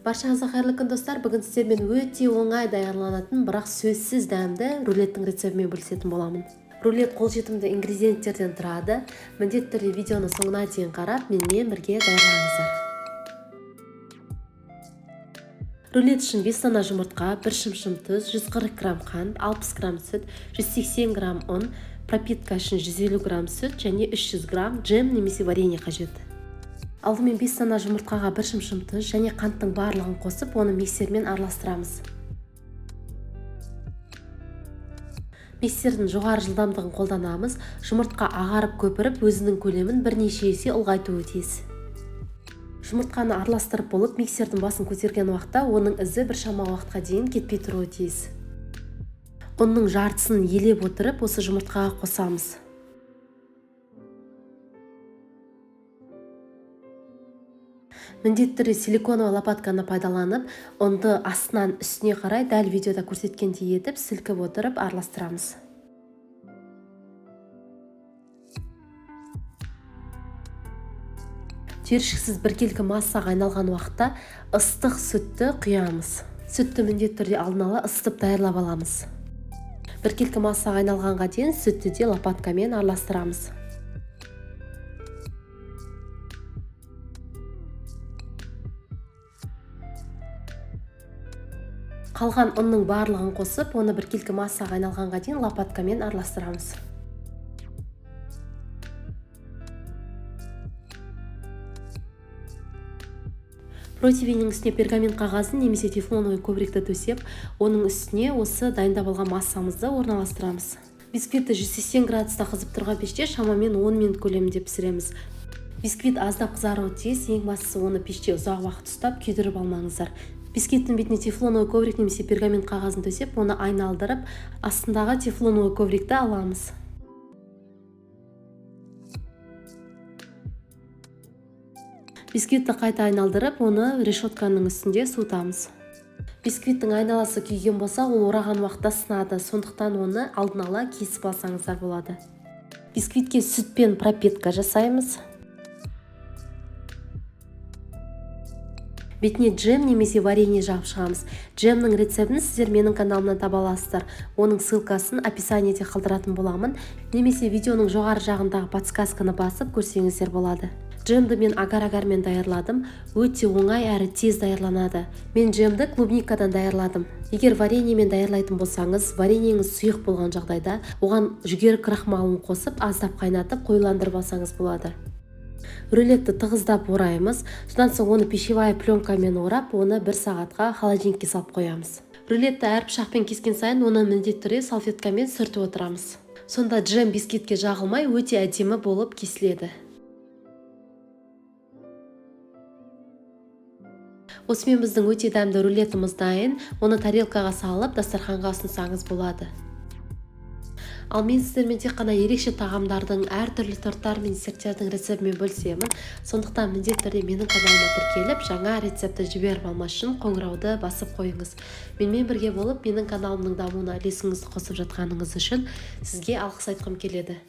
Баршаңызға қайырлы күн достар. Бүгін сіздермен өте оңай даярланатын, бірақ сөзсіз дәмді рулеттің рецептімен бөлісетін боламын. Рулет қолжетімді ингредиенттерден тұрады. Міндетті түрде видеоны соңына дейін қарап, менімен бірге даярлаңыздар. Рулет үшін 5 дана жұмыртқа, 1 шымшым тұз, 140 грамм қант, 60 грамм сүт, 180 грамм ұн, пропитка үшін 150 грамм сүт және 300 грамм джем немесе варенье қажет. Алдымен 5 дана жұмыртқаға 1 шымшым тұз және қанттың барлығын қосып, оны миксермен араластырамыз. Миксердің жоғары жылдамдығын қолданамыз. Жұмыртқа ағарып көпіріп, өзінің көлемін бірнеше есе ұлғайтуы тиіс. Жұмыртқаны араластырып болып, миксердің басын көтерген уақытта оның ізі біршама уақытқа дейін кетпей тұруы тиіс. Ұнның жартысын елеп отырып, осы жұмыртқаға қосамыз. Міндетті түрде силиконовый лопатканы пайдаланып, ұнды астынан үстіне қарай дәл видеода көрсеткендей етіп, сілкіп отырып араластырамыз. Түйіршіксіз біркелкі массаға айналған уақытта ыстық сүтті құямыз. Сүтті міндетті түрде алдын ала ысытып даярлап аламыз. Біркелкі массаға айналғанға дейін сүтті де лопаткамен араластырамыз. Қалған ұнның барлығын қосып, оны біркелкі массаға айналғанға дейін лопаткамен араластырамыз. Противенің үстіне пергамент қағазын немесе тефлоновый коврикті төсеп, оның үстіне осы дайындап алған массамызды орналастырамыз. Бисквитті 180 градуста қызып тұрған пеште шамамен 10 минут көлемінде пісіреміз. Бисквит аздап қызаруы тиіс, ең бастысы оны пеште ұзақ уақыт ұстап күйдіріп алмаңыздар. Бисквиттің бетіне тефлоновый коврик немесе пергамент қағазын төсеп, оны айналдырып, астындағы тефлоновый коврикті аламыз. Бисквитті қайта айналдырып, оны решетканың үстінде суытамыз. Бисквиттің айналасы күйген болса, ол ораған уақытта сынады, сондықтан оны алдын ала кесіп алсаңыздар болады. Бисквитке сүтпен пропитка жасаймыз. Бетіне джем немесе варенье жағып шығамыз. Джемнің рецептін сіздер менің каналымнан таба аласыздар. Оның ссылкасын описаниеде қалдыратын боламын, немесе видеоның жоғары жағындағы подсказканы басып көрсеңіздер болады. Джемді мен агар-агармен даярладым. Өте оңай әрі тез даярланады. Мен джемді клубникадан даярладым. Егер вареньемен даярлайтын болсаңыз, вареньеңіз сұйық болған жағдайда, оған жүгері крахмалын қосып, аздап қайнатып, қоюландырып алсаңыз болады. Рулетті тығыздап ораймыз. Содан соң оны пищевая пленкамен орап, оны 1 сағатқа холодильникке салып қоямыз. Рулетті әр пышақпен кескен сайын оны міндетті түрде салфеткамен сүртіп отырамыз. Сонда джем бисквитке жағылмай өте әдемі болып кесіледі. Осымен біздің өте дәмді рулетіміз дайын. Оны тарелкаға салып, дастарханға ұсынсаңыз болады. Ал мен сіздермен тек қана ерекше тағамдардың, әртүрлі торттар мен десерттердің рецептімен бөлісемін. Сондықтан міндетті түрде менің каналыма тіркеліп, жаңа рецепті жіберіп алмас үшін қоңырауды басып қойыңыз. Менімен бірге болып, менің каналымның дамуына үлесіңізді қосып жатқаныңыз үшін сізге алғыс айтқым келеді.